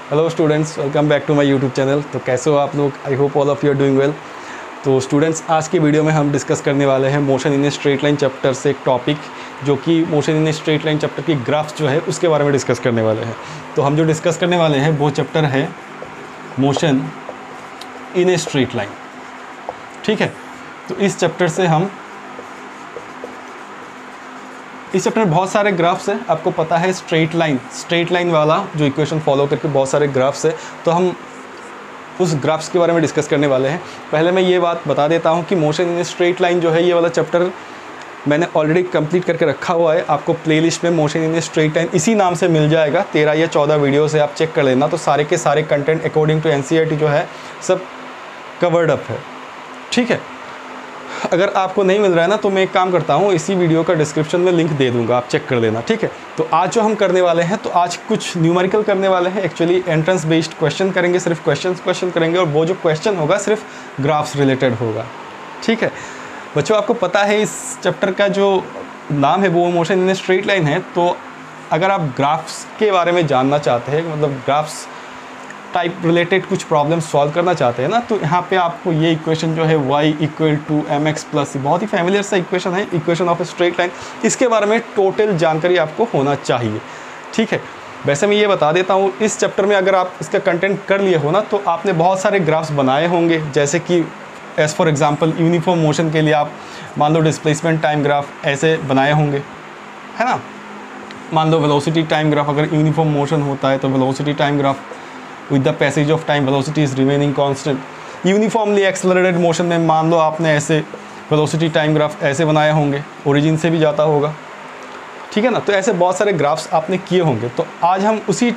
Hello students, welcome back to my YouTube channel. तो कैसे हो आप लोग? I hope all of you are doing well. तो स्टूडेंट्स, आज की वीडियो में हम डिस्कस करने वाले हैं motion in a straight line chapter से एक टॉपिक, जो कि motion in a straight line chapter की ग्राफ्स जो है उसके बारे में डिस्कस करने वाले हैं। तो हम जो डिस्कस करने वाले हैं वो चैप्टर है motion in a straight line. ठीक है, तो इस चैप्टर में बहुत सारे ग्राफ्स हैं। आपको पता है स्ट्रेट लाइन वाला जो इक्वेशन फॉलो करके बहुत सारे ग्राफ्स है, तो हम उस ग्राफ्स के बारे में डिस्कस करने वाले हैं। पहले मैं ये बात बता देता हूँ कि मोशन इन स्ट्रेट लाइन जो है, ये वाला चैप्टर मैंने ऑलरेडी कंप्लीट करके रखा हुआ है। आपको प्लेलिस्ट में मोशन इन स्ट्रेट लाइन इसी नाम से मिल जाएगा। 13 या 14 वीडियो से आप चेक कर लेना, तो सारे के सारे कंटेंट अकॉर्डिंग टू एनसीईआरटी जो है सब कवर्ड अप है। ठीक है, अगर आपको नहीं मिल रहा है ना, तो मैं एक काम करता हूँ, इसी वीडियो का डिस्क्रिप्शन में लिंक दे दूंगा, आप चेक कर लेना। ठीक है, तो आज जो हम करने वाले हैं, तो आज कुछ न्यूमेरिकल करने वाले हैं। एक्चुअली एंट्रेंस बेस्ड क्वेश्चन करेंगे, सिर्फ क्वेश्चन करेंगे, और वो जो क्वेश्चन होगा सिर्फ ग्राफ्स रिलेटेड होगा। ठीक है बच्चों, आपको पता है इस चैप्टर का जो नाम है वो motion in a straight line है। तो अगर आप ग्राफ्स के बारे में जानना चाहते हैं, मतलब ग्राफ्स टाइप रिलेटेड कुछ प्रॉब्लम सॉल्व करना चाहते हैं ना, तो यहाँ पे आपको ये इक्वेशन जो है y = mx + c, बहुत ही फैमिलियर सा इक्वेशन है, equation of A straight line. इसके बारे में टोटल जानकारी आपको होना चाहिए। ठीक है, वैसे मैं ये बता देता हूँ, इस चैप्टर में अगर आप इसका कंटेंट कर लिए हो ना, तो आपने बहुत सारे ग्राफ्स बनाए होंगे। जैसे कि as for example uniform motion के लिए आप मान लो डिस्प्लेसमेंट टाइम ग्राफ ऐसे बनाए होंगे, है ना। मान लो वेलोसिटी टाइम ग्राफ, अगर यूनिफॉर्म मोशन होता है तो velocity time graph with the passage of time velocity is remaining constant। Uniformly accelerated motion में मान लो आपने ऐसे वेलोसिटी टाइम ग्राफ ऐसे बनाए होंगे, ओरिजिन से भी जाता होगा। ठीक है ना, तो ऐसे बहुत सारे ग्राफ्स आपने किए होंगे। तो आज हम उसी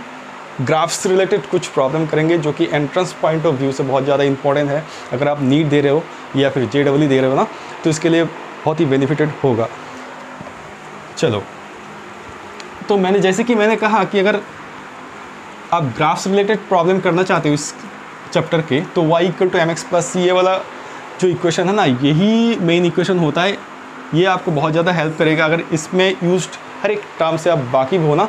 ग्राफ्स रिलेटेड कुछ प्रॉब्लम करेंगे, जो कि एंट्रेंस पॉइंट ऑफ व्यू से बहुत ज़्यादा इंपॉर्टेंट है। अगर आप नीट दे रहे हो या फिर JEE दे रहे हो ना, तो इसके लिए बहुत ही बेनिफिटेड होगा। चलो, तो जैसे कि मैंने कहा कि अगर आप ग्राफ्स रिलेटेड प्रॉब्लम करना चाहते हो इस चैप्टर के, तो y = mx + c ये वाला जो इक्वेशन है ना, यही मेन इक्वेशन होता है। ये आपको बहुत ज़्यादा हेल्प करेगा। अगर इसमें यूज्ड हर एक टर्म से आप वाकिफ़ हो ना,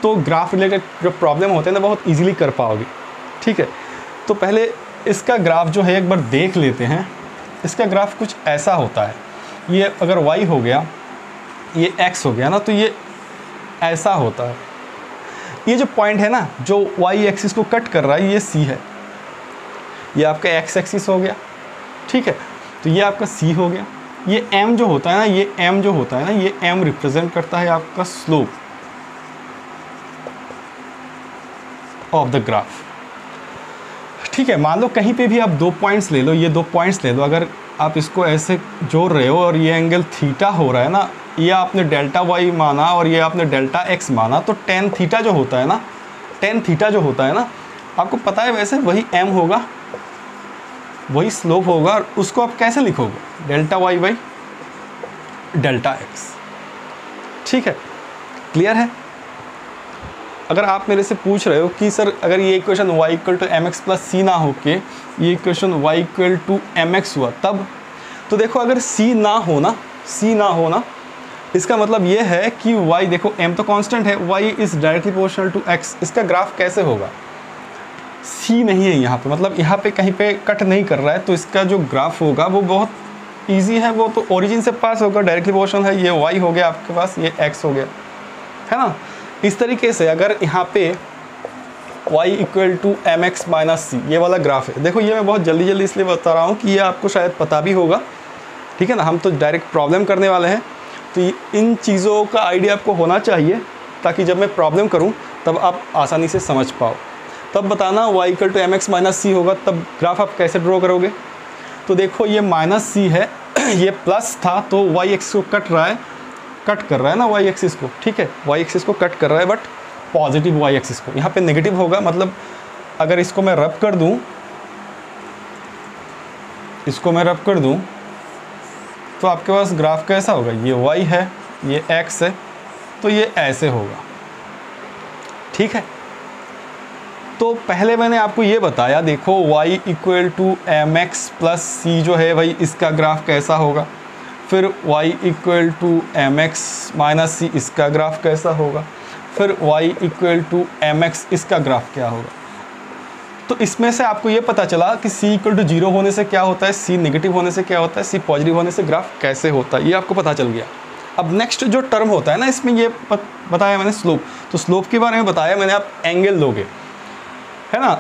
तो ग्राफ रिलेटेड जो प्रॉब्लम होते हैं ना, बहुत ईजिली कर पाओगे। ठीक है, तो पहले इसका ग्राफ जो है एक बार देख लेते हैं। इसका ग्राफ कुछ ऐसा होता है। ये अगर y हो गया, ये x हो गया ना, तो ये ऐसा होता है। ये जो पॉइंट है ना, जो y एक्सिस को कट कर रहा है, ये c है। ये आपका x एक्सिस हो गया। ठीक है, तो ये आपका c हो गया। ये m जो होता है ना, ये m रिप्रेजेंट करता है आपका स्लोप ऑफ द ग्राफ। ठीक है, मान लो कहीं पे भी आप 2 पॉइंट्स ले लो, ये 2 पॉइंट्स ले लो। अगर आप इसको ऐसे जोड़ रहे हो और ये एंगल थीटा हो रहा है ना, ये आपने डेल्टा y माना और ये आपने डेल्टा x माना, तो tan थीटा जो होता है ना, आपको पता है वैसे वही m होगा, वही स्लोप होगा। और उसको आप कैसे लिखोगे? Delta y / delta x। ठीक है, क्लियर है। अगर आप मेरे से पूछ रहे हो कि सर अगर ये इक्वेशन y = mx + c ना हो के ये इक्वेशन y = mx हुआ, तब तो देखो, अगर c ना हो ना, इसका मतलब ये है कि y, देखो m तो कांस्टेंट है, y is directly proportional to x। इसका ग्राफ कैसे होगा? c नहीं है यहाँ पे, मतलब यहाँ पे कहीं पे कट नहीं कर रहा है, तो इसका जो ग्राफ होगा वो बहुत इजी है। वो तो ओरिजिन से पास होगा, डायरेक्टली प्रोपोर्शनल है। ये y हो गया आपके पास, ये x हो गया, है ना। इस तरीके से अगर यहाँ पे y = mx - c ये वाला ग्राफ है, देखो ये मैं बहुत जल्दी इसलिए बता रहा हूँ कि ये आपको शायद पता भी होगा। ठीक है ना, हम तो डायरेक्ट प्रॉब्लम करने वाले हैं, तो इन चीज़ों का आइडिया आपको होना चाहिए, ताकि जब मैं प्रॉब्लम करूं तब आप आसानी से समझ पाओ। तब बताना y = mx - c होगा, तब ग्राफ आप कैसे ड्रॉ करोगे? तो देखो ये -c है, ये प्लस था, तो y एक्सिस को कट कर रहा है ना, y एक्सिस को। ठीक है, y एक्सिस को कट कर रहा है, बट पॉजिटिव y एक्सिस को। यहाँ पे नेगेटिव होगा, मतलब अगर इसको मैं रब कर दूँ, तो आपके पास ग्राफ कैसा होगा? ये y है, ये x है, तो ये ऐसे होगा। ठीक है, तो पहले मैंने आपको ये बताया, देखो y = mx + c जो है भाई, इसका ग्राफ कैसा होगा। फिर y = mx - c इसका ग्राफ कैसा होगा। फिर y इक्वल टू mx, इसका ग्राफ क्या होगा। तो इसमें से आपको ये पता चला कि c इक्वल टू 0 होने से क्या होता है, c नेगेटिव होने से क्या होता है, c पॉजिटिव होने से ग्राफ कैसे होता है, ये आपको पता चल गया। अब नेक्स्ट जो टर्म होता है ना, इसमें ये बताया मैंने स्लोप, तो स्लोप के बारे में बताया मैंने, आप एंगल लोगे, है ना।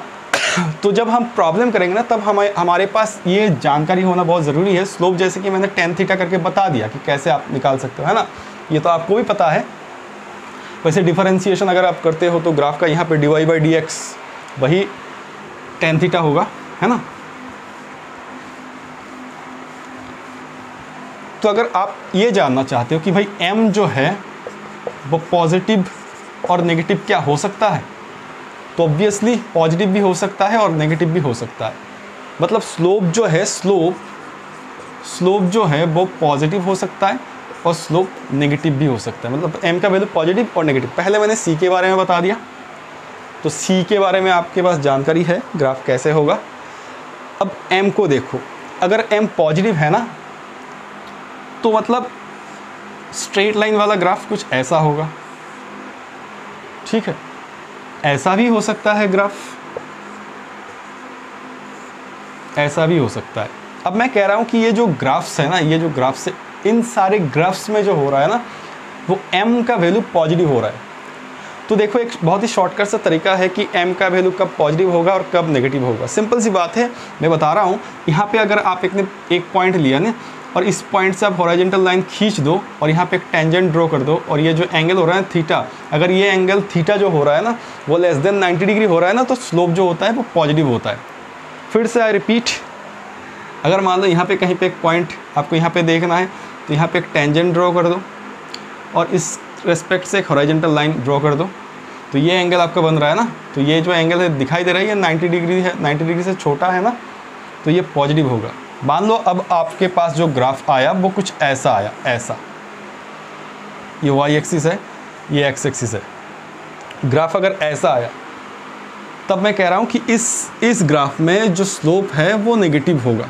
तो जब हम प्रॉब्लम करेंगे ना, तब हमारे पास ये जानकारी होना बहुत ज़रूरी है। स्लोप जैसे कि मैंने tan थीटा करके बता दिया कि कैसे आप निकाल सकते हो, है ना, ये तो आपको भी पता है। वैसे डिफरेंशिएशन अगर आप करते हो तो ग्राफ का यहाँ पे dy/dx वही tan थीटा होगा, है ना। तो अगर आप ये जानना चाहते हो कि भाई m जो है वो पॉजिटिव और नेगेटिव क्या हो सकता है, तो ऑब्वियसली पॉजिटिव भी हो सकता है और नेगेटिव भी हो सकता है। मतलब स्लोप जो है, स्लोप जो है वो पॉजिटिव हो सकता है और स्लोप नेगेटिव भी हो सकता है। मतलब m का वैल्यू पॉजिटिव और नेगेटिव। पहले मैंने c के बारे में बता दिया, तो c के बारे में आपके पास जानकारी है, ग्राफ कैसे होगा। अब m को देखो, अगर m पॉजिटिव है ना, तो मतलब स्ट्रेट लाइन वाला ग्राफ कुछ ऐसा होगा, ठीक है। ऐसा भी हो सकता है ग्राफ, ऐसा भी हो सकता है। अब मैं कह रहा हूं कि ये जो ग्राफ्स है ना, ये जो ग्राफ्स है, इन सारे ग्राफ्स में जो हो रहा है ना, वो m का वैल्यू पॉजिटिव हो रहा है। तो देखो, एक बहुत ही शॉर्टकट सा तरीका है कि m का वैल्यू कब पॉजिटिव होगा और कब नेगेटिव होगा। सिंपल सी बात है, मैं बता रहा हूँ। यहाँ पे अगर आप एक पॉइंट लिया ना, और इस पॉइंट से आप हॉरिजॉन्टल लाइन खींच दो और यहाँ पे एक टेंजेंट ड्रॉ कर दो, और ये जो एंगल हो रहा है थीटा, अगर ये एंगल थीटा जो हो रहा है ना वो लेस देन 90 डिग्री हो रहा है ना, तो स्लोप जो होता है वो पॉजिटिव होता है। फिर से आई रिपीट, अगर मान लो यहाँ पे कहीं पे एक पॉइंट आपको यहाँ पे देखना है, तो यहाँ पे एक टेंजेंट ड्रॉ कर दो और इस रेस्पेक्ट से एक हॉरिजॉन्टल लाइन ड्रॉ कर दो, तो ये एंगल आपका बन रहा है ना। तो ये जो एंगल है दिखाई दे रहा है, ये 90 डिग्री है, 90 डिग्री से छोटा है ना, तो ये पॉजिटिव होगा। मान लो अब आपके पास जो ग्राफ आया वो कुछ ऐसा आया, ऐसा, ये y एक्सिस है, ये x एक्सिस है। ग्राफ अगर ऐसा आया, तब मैं कह रहा हूँ कि इस ग्राफ में जो स्लोप है वो नेगेटिव होगा।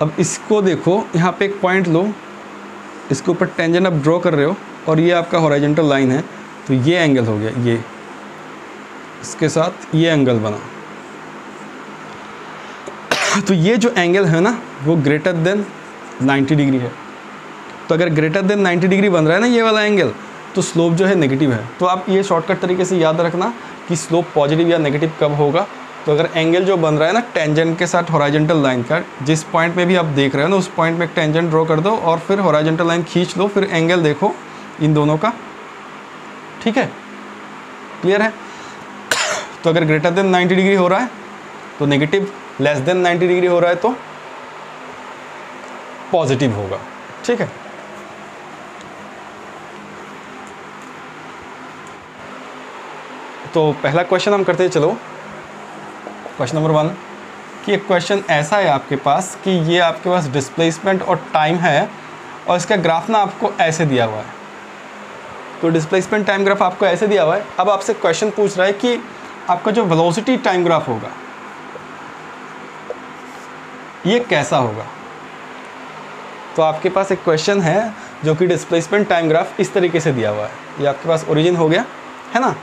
अब इसको देखो, यहाँ पे एक पॉइंट लो, इसके ऊपर टेंजेंट आप ड्रॉ कर रहे हो और ये आपका हॉरिजॉन्टल लाइन है, तो ये एंगल हो गया, ये इसके साथ ये एंगल बना। तो ये जो एंगल है ना वो ग्रेटर देन 90 डिग्री है। तो अगर ग्रेटर देन 90 डिग्री बन रहा है ना ये वाला एंगल, तो स्लोप जो है नेगेटिव है। तो आप ये शॉर्टकट तरीके से याद रखना कि स्लोप पॉजिटिव या नेगेटिव कब होगा। तो अगर एंगल जो बन रहा है ना टेंजेंट के साथ हॉरिजॉन्टल लाइन का, जिस पॉइंट में भी आप देख रहे हो ना उस पॉइंट में एक टेंजेंट ड्रॉ कर दो और फिर हॉरिजॉन्टल लाइन खींच लो, फिर एंगल देखो इन दोनों का, ठीक है, क्लियर है। तो अगर ग्रेटर देन 90 डिग्री हो रहा है तो नेगेटिव, लेस देन 90 डिग्री हो रहा है तो पॉजिटिव होगा, ठीक है। तो पहला क्वेश्चन हम करते हैं, चलो क्वेश्चन नंबर 1 कि एक क्वेश्चन ऐसा है आपके पास कि ये आपके पास डिस्प्लेसमेंट और टाइम है और इसका ग्राफ ना आपको ऐसे दिया हुआ है। तो डिस्प्लेसमेंट टाइम ग्राफ आपको ऐसे दिया हुआ है। अब आपसे क्वेश्चन पूछ रहा है कि आपका जो वेलोसिटी टाइम ग्राफ होगा ये कैसा होगा। तो आपके पास एक क्वेश्चन है जो कि डिस्प्लेसमेंट टाइम ग्राफ इस तरीके से दिया हुआ है, ये आपके पास ओरिजिन हो गया, है ना।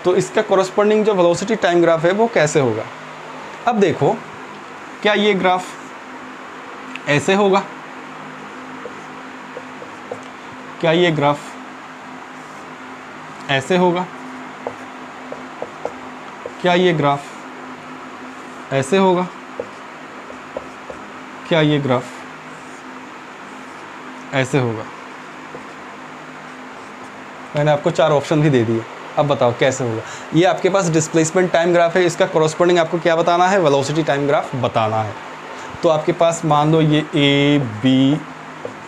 तो इसका कोरस्पॉन्डिंग जो वेलोसिटी टाइम ग्राफ है वो कैसे होगा। अब देखो, क्या ये ग्राफ ऐसे होगा, क्या ये ग्राफ ऐसे होगा, क्या ये ग्राफ ऐसे होगा, क्या ये ग्राफ ऐसे होगा। मैंने आपको 4 ऑप्शन भी दे दिए, अब बताओ कैसे होगा। ये आपके पास डिस्प्लेसमेंट टाइम ग्राफ है, इसका कोरस्पॉन्डिंग आपको क्या बताना है, वेलोसिटी टाइम ग्राफ बताना है। तो आपके पास मान लो ये A B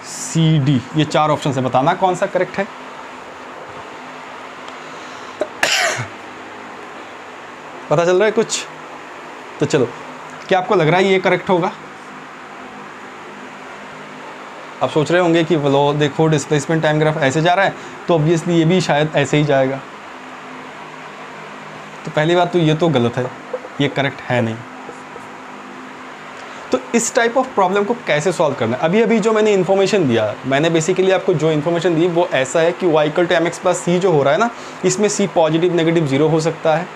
C D ये 4 ऑप्शन से बताना कौन सा करेक्ट है। पता चल रहा है कुछ? तो चलो, क्या आपको लग रहा है ये करेक्ट होगा? आप सोच रहे होंगे कि वो देखो डिस्प्लेसमेंट टाइम ग्राफ ऐसे जा रहा है तो ऑब्वियसली ये भी शायद ऐसे ही जाएगा। तो पहली बात तो ये तो गलत है, ये करेक्ट है नहीं। तो इस टाइप ऑफ प्रॉब्लम को कैसे सॉल्व करना है, अभी अभी जो मैंने इन्फॉर्मेशन दिया, मैंने बेसिकली आपको जो इन्फॉर्मेशन दी वो ऐसा है कि y = mx + c जो हो रहा है ना, इसमें c पॉजिटिव नेगेटिव जीरो हो सकता है,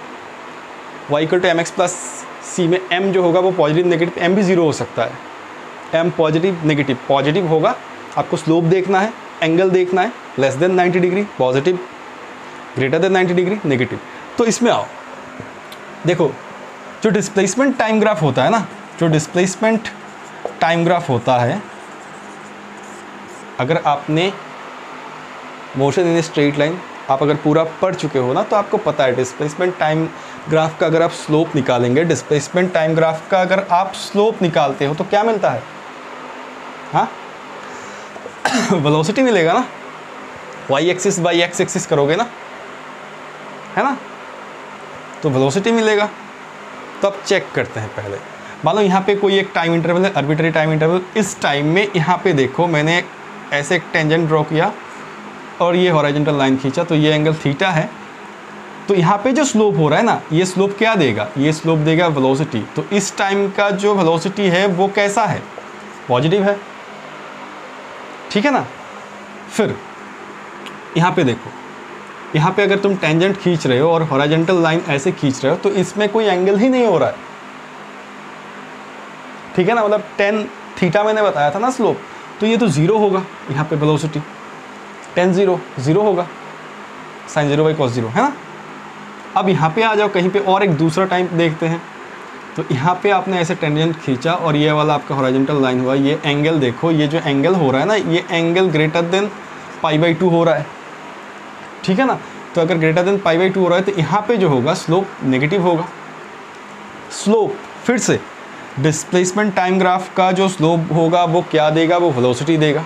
y = mx + c में m जो होगा वो पॉजिटिव नेगेटिव m भी जीरो हो सकता है। m पॉजिटिव होगा, आपको स्लोप देखना है, एंगल देखना है, less than 90 degree positive, greater than 90 degree negative. तो इसमें आओ, देखो जो डिस्प्लेसमेंट टाइम ग्राफ होता है ना, जो डिस्प्लेसमेंट टाइम ग्राफ होता है, अगर आपने मोशन इन स्ट्रेट लाइन आप अगर पूरा पढ़ चुके हो ना, तो आपको पता है डिस्प्लेसमेंट टाइम ग्राफ का अगर आप स्लोप निकालेंगे, डिस्प्लेसमेंट टाइम ग्राफ का अगर आप स्लोप निकालते हो तो क्या मिलता है, हाँ वेलोसिटी मिलेगा ना, y axis by x axis करोगे ना, है ना, तो वेलोसिटी मिलेगा। तो अब चेक करते हैं पहले, मान लो यहाँ पे कोई एक टाइम इंटरवल है, आर्बिट्ररी टाइम इंटरवल, इस टाइम में यहाँ पे देखो मैंने ऐसे एक टेंजेंट ड्रॉ किया और ये हॉरिजॉन्टल लाइन खींचा, तो ये एंगल थीटा है। तो यहाँ पे जो स्लोप हो रहा है ना, ये स्लोप क्या देगा, ये स्लोप देगा वेलोसिटी। तो इस टाइम का जो वेलोसिटी है वो कैसा है, पॉजिटिव है, ठीक है ना। फिर यहाँ पे देखो, यहाँ पे अगर तुम टेंजेंट खींच रहे हो और हॉरिजॉन्टल लाइन ऐसे खींच रहे हो, तो इसमें कोई एंगल ही नहीं हो रहा है, ठीक है ना, मतलब tan थीटा मैंने बताया था ना स्लोप, तो ये तो जीरो होगा, यहाँ पे वेलोसिटी tan जीरो होगा, sin 0 / cos 0, है ना। अब यहाँ पे आ जाओ, कहीं पे और एक दूसरा टाइम देखते हैं। तो यहाँ पे आपने ऐसे टेंजेंट खींचा और ये वाला आपका हॉरिजॉन्टल लाइन हुआ, ये एंगल देखो, ये जो एंगल हो रहा है ना, ये एंगल ग्रेटर देन π/2 हो रहा है, ठीक है ना। तो अगर ग्रेटर देन π/2 हो रहा है, तो यहाँ पे जो होगा स्लोप नेगेटिव होगा। स्लोप फिर से डिस्प्लेसमेंट टाइम ग्राफ का जो स्लोप होगा वो क्या देगा, वो वेलोसिटी देगा।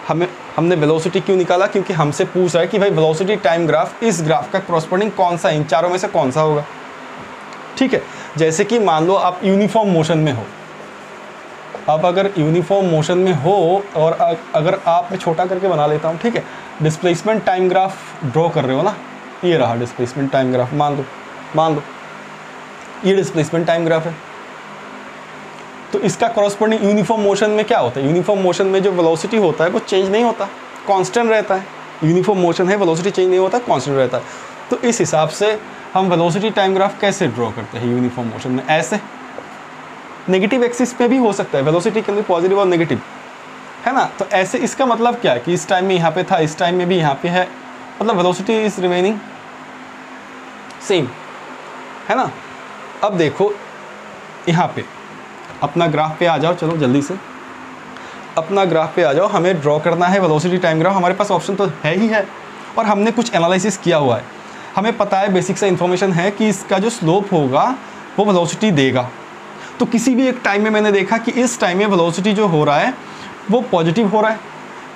हमने वेलोसिटी क्यों निकाला, क्योंकि हमसे पूछ रहा है कि भाई वेलोसिटी टाइम ग्राफ इस ग्राफ का कॉरस्पॉन्डिंग कौन सा, इन चारों में से कौन सा होगा, ठीक है। जैसे कि मान लो आप यूनिफॉर्म मोशन में हो, आप अगर यूनिफॉर्म मोशन में हो और अगर आप, मैं छोटा करके बना लेता हूँ, ठीक है, डिस्प्लेसमेंट टाइम ग्राफ ड्रॉ कर रहे हो ना, ये रहा डिस्प्लेसमेंट टाइम ग्राफ, मान लो ये डिस्प्लेसमेंट टाइम ग्राफ है। तो इसका कॉरस्पॉन्डिंग यूनिफॉर्म मोशन में क्या होता है, यूनिफॉर्म मोशन में जो वेलोसिटी होता है वो चेंज नहीं होता, कांस्टेंट रहता है। यूनिफॉर्म मोशन है, वेलोसिटी चेंज नहीं होता, कांस्टेंट रहता है। तो इस हिसाब से हम वेलोसिटी टाइम ग्राफ कैसे ड्रॉ करते हैं यूनिफॉर्म मोशन में, ऐसे नेगेटिव एक्सिस पे भी हो सकता है, वेलोसिटी के लिए पॉजिटिव और नेगेटिव, है ना। तो ऐसे इसका मतलब क्या है कि इस टाइम में यहाँ पे था, इस टाइम में भी यहाँ पे है, मतलब वेलोसिटी इज रिमेनिंग सेम, है ना। अब देखो यहाँ पे अपना ग्राफ पे आ जाओ, चलो जल्दी से अपना ग्राफ पे आ जाओ, हमें ड्रॉ करना है वेलोसिटी टाइम ग्राफ। हमारे पास ऑप्शन तो है ही है और हमने कुछ एनालिसिस किया हुआ है, हमें पता है, बेसिक सा इन्फॉर्मेशन है कि इसका जो स्लोप होगा वो वेलोसिटी देगा। तो किसी भी एक टाइम में मैंने देखा कि इस टाइम में वेलोसिटी जो हो रहा है वो पॉजिटिव हो रहा है।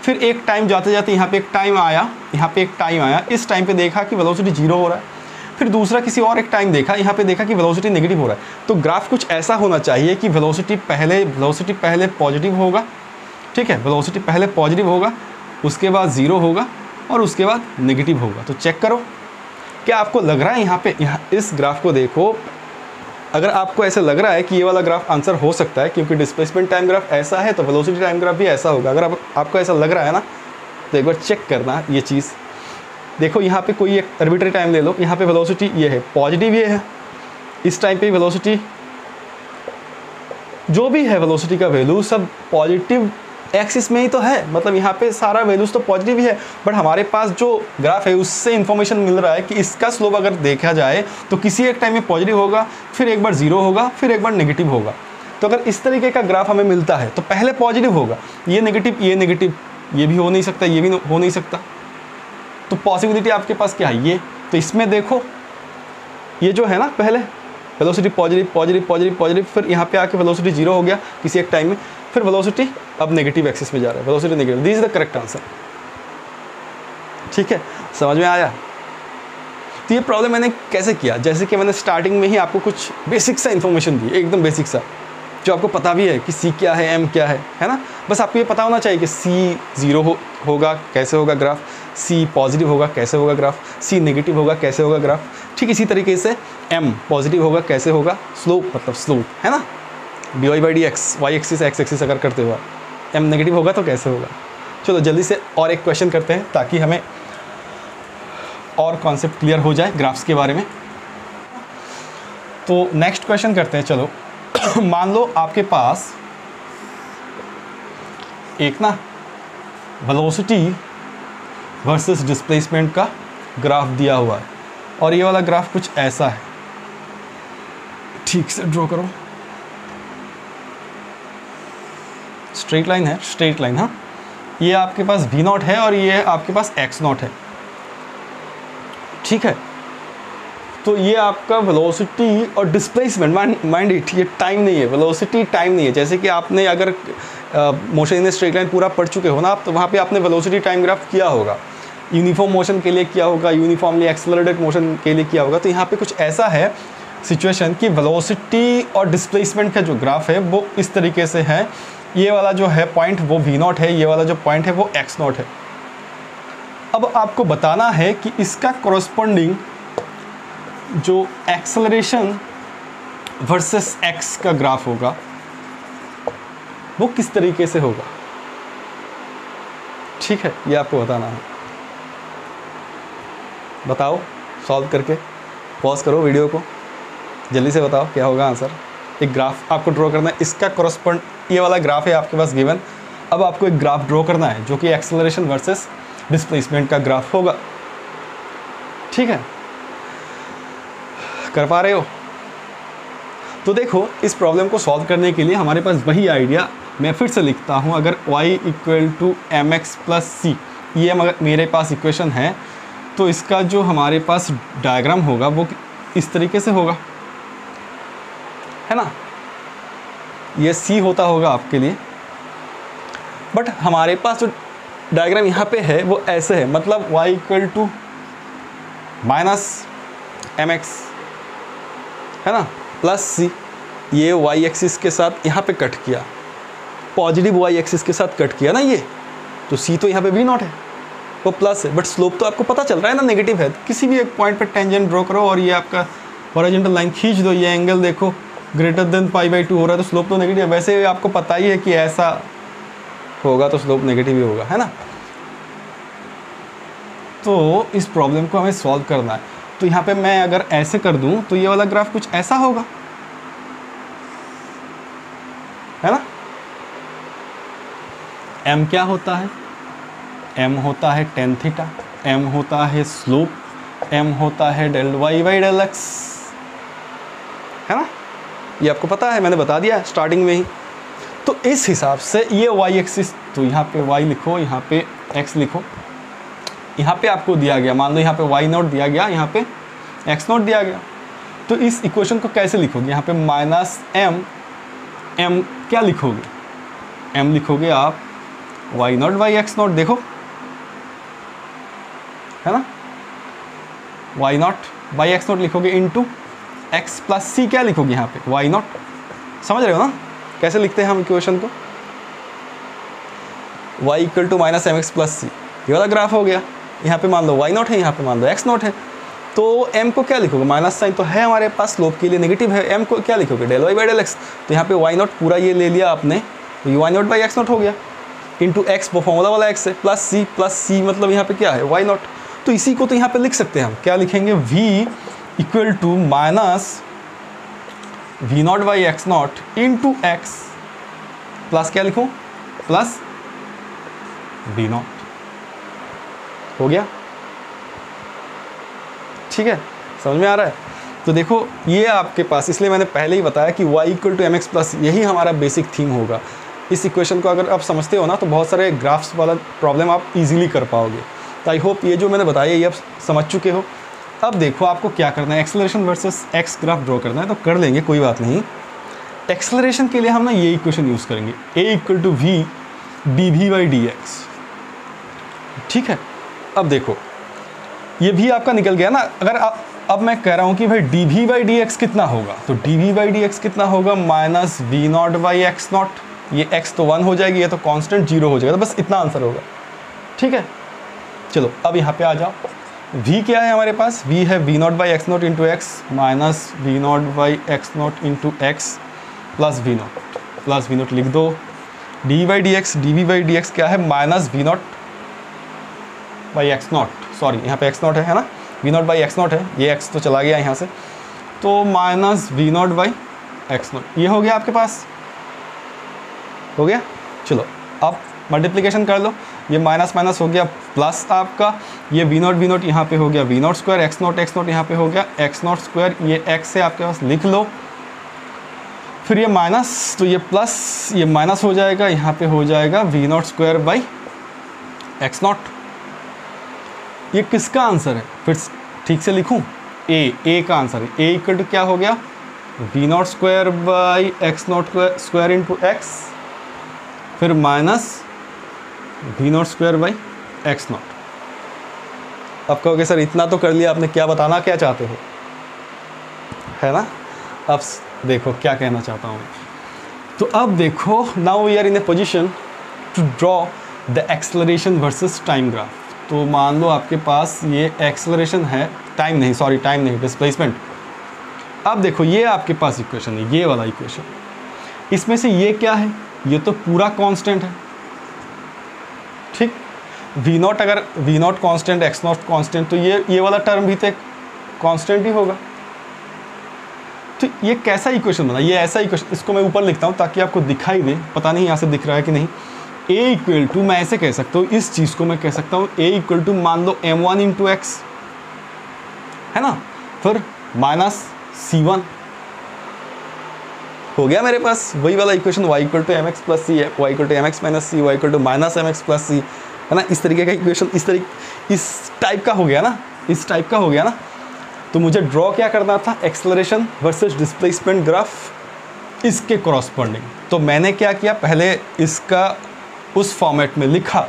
फिर एक टाइम जाते जाते यहाँ पे एक टाइम आया, इस टाइम पे देखा कि वेलोसिटी जीरो हो रहा है। फिर दूसरा किसी और एक टाइम देखा, यहाँ पे देखा कि वेलोसिटी नेगेटिव हो रहा है। तो ग्राफ कुछ ऐसा होना चाहिए कि वेलोसिटी पहले पॉजिटिव होगा, ठीक है, वेलोसिटी पहले पॉजिटिव होगा, उसके बाद ज़ीरो होगा और उसके बाद नेगेटिव होगा। तो चेक करो क्या आपको लग रहा है, यहाँ इस ग्राफ को देखो, अगर आपको ऐसा लग रहा है कि ये वाला ग्राफ आंसर हो सकता है, क्योंकि डिस्प्लेसमेंट टाइम ग्राफ ऐसा है तो वेलोसिटी टाइम ग्राफ भी ऐसा होगा। अगर आपको ऐसा लग रहा है ना, तो एक बार चेक करना ये चीज़। देखो यहाँ पे कोई एक आर्बिट्ररी टाइम ले लो, यहाँ पे वेलोसिटी ये है, पॉजिटिव ये है, इस टाइम पे वेलोसिटी जो भी है, वेलोसिटी का वैल्यू सब पॉजिटिव एक्सिस में ही तो है, मतलब यहाँ पे सारा वैल्यूज तो पॉजिटिव ही है। बट हमारे पास जो ग्राफ है उससे इन्फॉर्मेशन मिल रहा है कि इसका स्लोप अगर देखा जाए तो किसी एक टाइम में पॉजिटिव होगा, फिर एक बार जीरो होगा, फिर एक बार नेगेटिव होगा। तो अगर इस तरीके का ग्राफ हमें मिलता है तो पहले पॉजिटिव होगा, ये नेगेटिव, ये भी हो नहीं सकता, ये भी हो नहीं सकता। तो पॉसिबिलिटी आपके पास क्या है, ये। तो इसमें देखो ये जो है ना, पहले वेलोसिटी पॉजिटिव, फिर यहाँ पे आके वेलोसिटी जीरो हो गया किसी एक टाइम में, फिर वेलोसिटी अब नेगेटिव एक्सिस में जा रहा है, velocity negative. This is the correct answer, ठीक है, समझ में आया। तो ये प्रॉब्लम मैंने कैसे किया, जैसे कि मैंने स्टार्टिंग में ही आपको कुछ बेसिक सा इन्फॉर्मेशन दी, एकदम बेसिक सा, जो आपको पता भी है कि C क्या है, M क्या है ना। बस आपको ये पता होना चाहिए कि C जीरो होगा कैसे होगा ग्राफ, C पॉजिटिव होगा कैसे होगा ग्राफ, C नेगेटिव होगा कैसे होगा ग्राफ। ठीक इसी तरीके से M पॉजिटिव होगा कैसे होगा, स्लोप मतलब स्लोप, है ना। D Y by D X, Y axis X axis अगर करते हुआ एम नेगेटिव होगा तो कैसे होगा। चलो जल्दी से और एक क्वेश्चन करते हैं ताकि हमें और कॉन्सेप्ट क्लियर हो जाए ग्राफ्स के बारे में। तो नेक्स्ट क्वेश्चन करते हैं। चलो मान लो आपके पास एक ना वेलोसिटी वर्सेस डिस्प्लेसमेंट का ग्राफ दिया हुआ है और ये वाला ग्राफ कुछ ऐसा है। ठीक से ड्रॉ करो। स्ट्रेट लाइन है, स्ट्रेट लाइन। हाँ, ये आपके पास v नॉट है और ये आपके पास x नॉट है। ठीक है, तो ये आपका वेलोसिटी और डिस्प्लेसमेंट, माइंड इट, ये टाइम नहीं है, वेलोसिटी टाइम नहीं है। जैसे कि आपने अगर मोशन इन स्ट्रेट लाइन पूरा पढ़ चुके हो ना आप, तो वहाँ पे आपने वेलोसिटी टाइम ग्राफ किया होगा, यूनिफॉर्म मोशन के लिए किया होगा, यूनिफॉर्मली एक्सेलरेटेड मोशन के लिए किया होगा। तो यहाँ पे कुछ ऐसा है सिचुएशन कि वेलोसिटी और डिस्प्लेसमेंट का जो ग्राफ है वो इस तरीके से है। ये वाला जो है पॉइंट वो v नॉट है, ये वाला जो पॉइंट है वो x नॉट है। अब आपको बताना है कि इसका कॉरस्पॉन्डिंग जो एक्सेलरेशन वर्सेस x का ग्राफ होगा वो किस तरीके से होगा। ठीक है, ये आपको बताना है। बताओ सॉल्व करके, पॉज करो वीडियो को, जल्दी से बताओ क्या होगा आंसर। एक ग्राफ आपको ड्रॉ करना है, इसका कॉरस्पॉन्ड, ये वाला ग्राफ है आपके पास गिवन। अब आपको एक ग्राफ ड्रॉ करना है जो कि एक्सेलरेशन वर्सेस डिस्प्लेसमेंट का ग्राफ होगा। ठीक है, कर पा रहे हो? तो देखो, इस प्रॉब्लम को सॉल्व करने के लिए हमारे पास वही आइडिया, मैं फिर से लिखता हूँ। अगर y equal to M X plus C, ये मेरे पास इक्वेशन है, तो इसका जो हमारे पास डायग्राम होगा वो इस तरीके से होगा, है ना। ये सी होता होगा आपके लिए, बट हमारे पास जो डायग्राम यहाँ पे है वो ऐसे है, मतलब y equal to minus M X, है ना, प्लस सी। ये y एक्सिस के साथ यहाँ पे कट किया, पॉजिटिव y एक्सिस के साथ कट किया ना ये, तो c तो यहाँ पे v नॉट है, वो प्लस है, बट स्लोप तो आपको पता चल रहा है ना नेगेटिव है। किसी भी एक पॉइंट पर टेंजेंट ड्रॉ करो और ये आपका हॉरिजॉन्टल लाइन खींच दो, ये एंगल देखो ग्रेटर देन π/2 हो रहा है, तो स्लोप तो नेगेटिव है। वैसे आपको पता ही है कि ऐसा होगा तो स्लोप नेगेटिव ही होगा, है ना। तो इस प्रॉब्लम को हमें सॉल्व करना है। तो यहाँ पे मैं अगर ऐसे कर दूँ तो ये वाला ग्राफ कुछ ऐसा होगा, है ना। m क्या होता है? m होता है tan थीटा, m होता है स्लोप, m होता है del y by del x, है ना। ये आपको पता है, मैंने बता दिया स्टार्टिंग में ही। तो इस हिसाब से ये y एक्सिस, तो यहाँ पे y लिखो, यहाँ पे x लिखो, यहाँ पे आपको दिया गया, मान लो यहाँ पे y नॉट दिया गया, यहाँ पे x नॉट दिया गया। तो इस इक्वेशन को कैसे लिखोगे? यहाँ पे माइनस m क्या लिखोगे? m लिखोगे आप y not by x not, देखो, है ना, y not by x not लिखोगे इंटू x प्लस सी, क्या लिखोगे यहाँ पे y नॉट। समझ रहे हो ना कैसे लिखते हैं हम इक्वेशन को? y equal to minus M X plus C, ये वाला ग्राफ हो गया। यहाँ पे मान लो y नॉट है, यहाँ पे मान लो x नॉट है, तो m को क्या लिखोगे? माइनस साइन तो है हमारे पास, स्लोप के लिए नेगेटिव है, m को क्या लिखोगे? Del y by del x। तो यहाँ पे y नॉट पूरा ये ले लिया आपने, तो ये y not by x not हो गया, इंटू x, वो फॉर्मूला वाला x है, प्लस सी मतलब यहाँ पे क्या है? y not. तो इसी को तो यहाँ पे लिख सकते हैं हम, क्या लिखेंगे? v equal to minus v naught by x naught into x plus क्या लिखूँ? Plus v naught. हो गया? ठीक है, समझ में आ रहा है? तो देखो, ये आपके पास, इसलिए मैंने पहले ही बताया कि y equal to M X plus, यही हमारा बेसिक थीम होगा। इस इक्वेशन को अगर आप समझते हो ना, तो बहुत सारे ग्राफ्स वाला प्रॉब्लम आप इजीली कर पाओगे। तो आई होप ये जो मैंने बताया ये आप समझ चुके हो। अब देखो आपको क्या करना है, acceleration versus x graph draw करना है, तो कर लेंगे, कोई बात नहीं। एक्सेलरेशन के लिए हम ना ये इक्वेशन यूज़ करेंगे, a equal to v dv by dx। ठीक है, अब देखो ये भी आपका निकल गया ना। अगर अब मैं कह रहा हूँ कि भाई dv बाई dx कितना होगा, तो dv बाई dx कितना होगा? Minus v naught by x naught. ये x तो 1 हो जाएगी, ये तो कांस्टेंट 0 हो जाएगा, तो बस इतना आंसर होगा। ठीक है, चलो अब यहाँ पे आ जाओ। v क्या है हमारे पास? v है v naught by x naught into x minus v naught by x naught into x plus v naught. Plus v naught लिख दो। डी बाई डी एक्स क्या है, minus we naught by x naught, sorry यहाँ पे x naught है ना, v naught by x naught है, ये एक्स तो चला गया यहाँ से, तो minus we naught by x naught, ये हो गया आपके पास, हो गया। चलो अब मल्टीप्लिकेशन कर लो, ये माइनस माइनस हो गया प्लस आपका, ये वी नॉट यहाँ पे हो गया we naught square, x naught यहाँ पे हो गया एक्स नॉट स्क्वायर, ये एक्स से आपके पास लिख लो, फिर ये माइनस, तो ये प्लस, ये माइनस हो जाएगा, यहाँ पे हो जाएगा v naught square by x naught. ये किसका आंसर है, फिर ठीक से लिखूं, ए का आंसर है। ए इक्वल टू क्या हो गया, we naught square by x naught square into X, फिर minus we naught square by x naught. अब कहोगे सर इतना तो कर लिया आपने, क्या बताना क्या चाहते हो, है ना। अब देखो क्या कहना चाहता हूँ, तो अब देखो now we are in a position to draw the acceleration versus time graph. तो मान लो आपके पास ये एक्सेलरेशन है, टाइम नहीं, डिस्प्लेसमेंट। अब देखो ये आपके पास इक्वेशन है, ये वाला इक्वेशन, इसमें से ये क्या है, ये तो पूरा कांस्टेंट है, ठीक। वी नॉट, अगर v naught constant, x naught constant, तो ये वाला टर्म भी तो एक कांस्टेंट ही होगा। तो ये कैसा इक्वेशन बना, ये ऐसा इक्वेशन, इसको मैं ऊपर लिखता हूँ ताकि आपको दिखाई दे, पता नहीं यहाँ से दिख रहा है कि नहीं। a इक्वल टू, मैं ऐसे कह सकता हूँ, इस चीज़ को मैं कह सकता हूँ a इक्वल टू मान लो m1 इंटू एक्स, है ना, फिर माइनस c1 हो गया मेरे पास वही वाला equation, y equal to M X plus C है, y equal to M X minus C, y equal to minus M X plus C, है ना। इस तरीके का इक्वेशन, इस टाइप का हो गया ना, इस टाइप का हो गया ना। तो मुझे ड्रॉ क्या करना था, एक्सेलरेशन वर्सेस डिस्प्लेसमेंट ग्राफ, इसके कॉरस्पॉन्डिंग। तो मैंने क्या किया, पहले इसका उस फॉर्मेट में लिखा,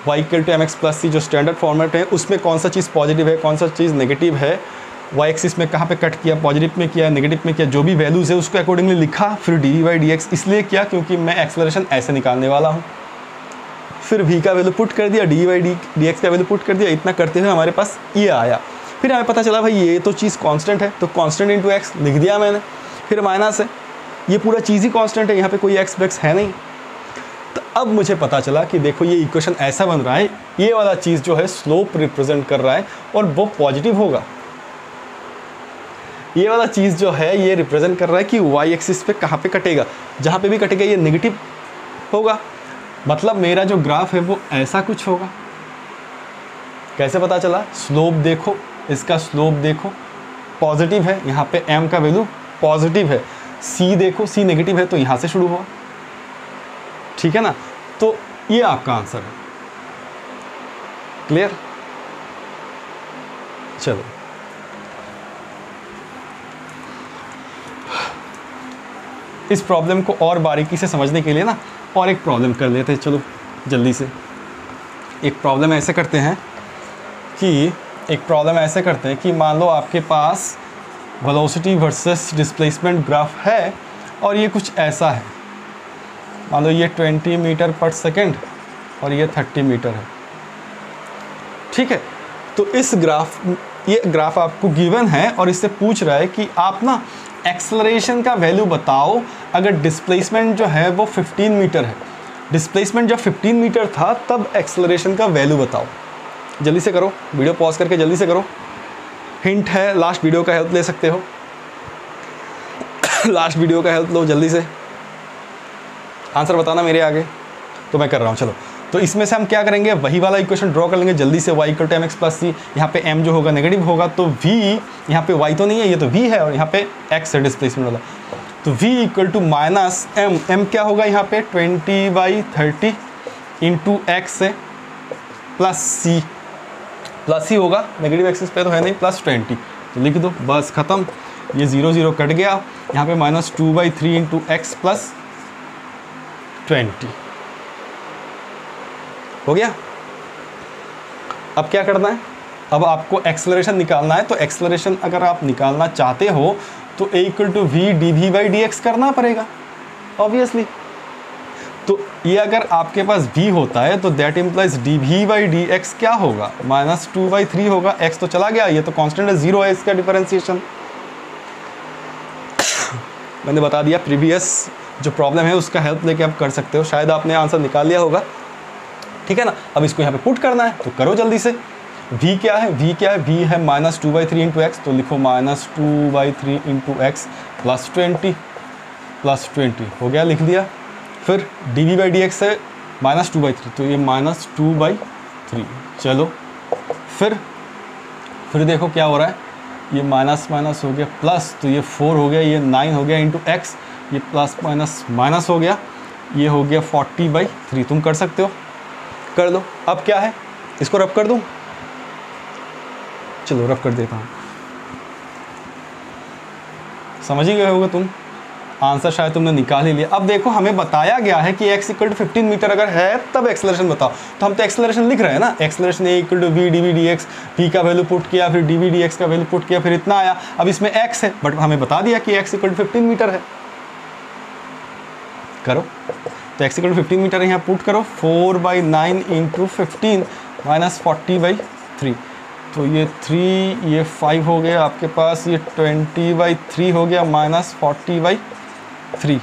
y equal to M X plus C जो स्टैंडर्ड फॉर्मेट है, उसमें कौन सा चीज़ पॉजिटिव है, कौन सा चीज़ नेगेटिव है, y एक्सिस में कहाँ पे कट किया, पॉजिटिव में किया, नेगेटिव में किया, जो भी वैल्यूज़ है उसको अकॉर्डिंगली लिखा। फिर डी बाई डी एक्स इसलिए किया क्योंकि मैं एक्सेलरेशन ऐसे निकालने वाला हूँ। फिर v का वैल्यू पुट कर दिया, डी बाई डी एक्स का वैल्यू पुट कर दिया, इतना करते हुए हमारे पास ये आया। फिर हमें पता चला भाई ये तो चीज़ कांस्टेंट है, तो कांस्टेंट इंटू एक्स लिख दिया मैंने, फिर माइनस है, ये पूरा चीज़ ही कांस्टेंट है, यहाँ पे कोई एक्स वेक्स है नहीं। तो अब मुझे पता चला कि देखो ये इक्वेशन ऐसा बन रहा है, ये वाला चीज़ जो है स्लोप रिप्रेजेंट कर रहा है और वो पॉजिटिव होगा। ये वाला चीज़ जो है ये रिप्रेजेंट कर रहा है कि वाई एक्सिस पे कहाँ पे कटेगा, जहाँ पे भी कटेगा ये नेगेटिव होगा, मतलब मेरा जो ग्राफ है वो ऐसा कुछ होगा। कैसे पता चला, स्लोप देखो, इसका स्लोप देखो पॉजिटिव है, यहाँ पे m का वैल्यू पॉजिटिव है, c देखो c नेगेटिव है, तो यहाँ से शुरू हुआ, ठीक है ना। तो ये आपका आंसर है, क्लियर। चलो इस प्रॉब्लम को और बारीकी से समझने के लिए ना और एक प्रॉब्लम कर लेते हैं, चलो जल्दी से। एक प्रॉब्लम ऐसे करते हैं कि मान लो आपके पास वेलोसिटी वर्सेस डिस्प्लेसमेंट ग्राफ है और ये कुछ ऐसा है, मान लो ये 20 मीटर पर सेकेंड और ये 30 मीटर है, ठीक है। तो ये ग्राफ आपको गिवन है और इससे पूछ रहा है कि आप ना एक्सेलरेशन का वैल्यू बताओ अगर डिस्प्लेसमेंट जो है वो 15 मीटर है। डिस्प्लेसमेंट जब 15 मीटर था तब एक्सेलरेशन का वैल्यू बताओ। जल्दी से करो, वीडियो पॉज करके जल्दी से करो, हिंट है, लास्ट वीडियो का हेल्प ले सकते हो लास्ट वीडियो का हेल्प लो, जल्दी से आंसर बताना मेरे आगे, तो मैं कर रहा हूँ। चलो तो इसमें से हम क्या करेंगे, वही वाला इक्वेशन ड्रॉ कर लेंगे जल्दी से, y equal to M X plus C, यहाँ पे m जो होगा नेगेटिव होगा, तो v यहाँ पे y तो नहीं है, ये तो v है और यहाँ पे x है डिस्प्लेसमेंट वाला, तो v equal to minus m क्या होगा यहाँ पे 20/30 इंटू एक्स है प्लस c होगा, नेगेटिव एक्सिस पे तो है नहीं, प्लस 20, तो लिख दो, बस ख़त्म। ये 0 0 कट गया, यहाँ पे माइनस 2/3 इंटू एक्स प्लस 20 हो गया। अब क्या करना है, अब आपको एक्सेलरेशन निकालना है, तो एक्सेलरेशन अगर आप निकालना चाहते हो तो a equal to v d v by D x करना पड़ेगा ऑब्वियसली। तो ये अगर आपके पास v होता है तो that implies d v by D x क्या होगा, माइनस 2/3 होगा, x तो चला गया, ये तो कांस्टेंट है, 0 है इसका डिफरेंशिएशन मैंने बता दिया प्रीवियस जो प्रॉब्लम है उसका हेल्प लेके आप कर सकते हो, शायद आपने आंसर निकाल लिया होगा, ठीक है ना। अब इसको यहाँ पे पुट करना है तो करो जल्दी से। v क्या है, v क्या है, v है -2/3 इंटू एक्स, तो लिखो -2/3 इंटू एक्स प्लस 20 हो गया, लिख दिया। फिर dv/dx है -2/3, तो ये -2/3, चलो फिर देखो क्या हो रहा है, ये माइनस माइनस हो गया प्लस, तो ये 4 हो गया, ये 9 हो गया इंटू एक्स, ये प्लस माइनस माइनस हो गया, ये हो गया 40/3। तुम कर सकते हो, कर लो। अब क्या है, इसको रब कर दूँ, चलो रब कर देता हूँ। समझ ही गए होगे तुम, आंसर शायद तुमने निकाल ही लिया। अब देखो हमें बताया गया है कि x = 15 मीटर अगर है तब एक्सेलरेशन बताओ, तो हम तो एक्सेलरेशन लिख रहे हैं ना, acceleration a = v dv/dx, v का वैल्यू पुट किया, फिर dv/dx का वैल्यू पुट किया, फिर इतना आया। अब इसमें x है, बट हमें बता दिया कि x = 15 मीटर है। करो, तो x = 15 मीटर है, यहाँ पुट करो, 4/9 इंटू 15 माइनस 40/3, तो ये 3, ये 5 हो गया आपके पास, ये 20/3 हो गया माइनस 40/3,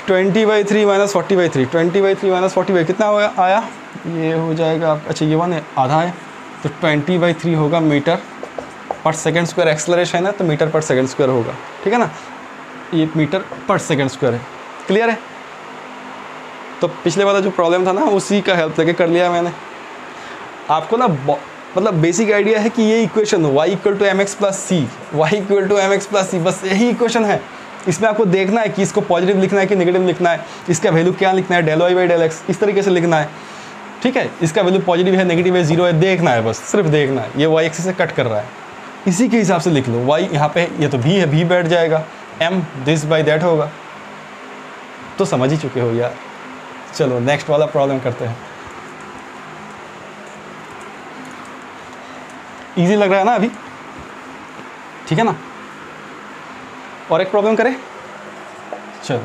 20/3 माइनस 40/3, 20/3 माइनस 40/3 कितना हो गया आया, ये हो जाएगा, अच्छा ये 1 है, आधा है, तो 20/3 होगा मीटर पर सेकेंड स्क्वायर। एक्सेलरेशन है तो मीटर पर सेकेंड स्क्वायर होगा, ठीक है ना, ये मीटर पर सेकेंड स्क्वायर है। क्लियर है। तो पिछले वाला जो प्रॉब्लम था ना, उसी का हेल्प लेके कर लिया मैंने। आपको ना मतलब बेसिक आइडिया है कि ये equation y = mx + c, y = mx + c, बस यही इक्वेशन है। इसमें आपको देखना है कि इसको पॉजिटिव लिखना है कि नेगेटिव लिखना है, इसका वैल्यू क्या लिखना है, ∂y/∂x, इस तरीके से लिखना है, ठीक है। इसका वैल्यू पॉजिटिव है, नेगेटिव है, 0 है, देखना है, बस सिर्फ देखना है। ये y एक्सिस से कट कर रहा है, इसी के हिसाब से लिख लो। y यहाँ पे ये तो v है, v बैठ जाएगा, m this/that होगा, तो समझ ही चुके हो यार। चलो नेक्स्ट वाला प्रॉब्लम करते हैं। इजी लग रहा है ना अभी, ठीक है ना। और एक प्रॉब्लम करें, चलो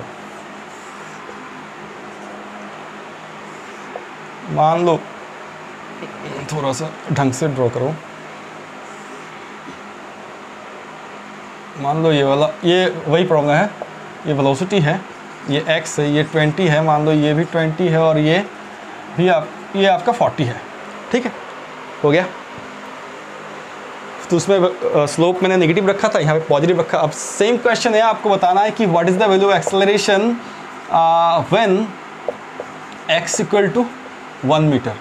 मान लो, थोड़ा सा ढंग से ड्रॉ करो, मान लो ये वाला, ये वही प्रॉब्लम है, ये वेलोसिटी है, ये x है, ये 20 है, मान लो ये भी 20 है, और ये भी ये आपका 40 है, ठीक है, हो गया। तो उसमें स्लोप मैंने नेगेटिव रखा था, यहाँ पे पॉजिटिव रखा। अब सेम क्वेश्चन है, आपको बताना है कि what is the value of acceleration when x = 1 metre.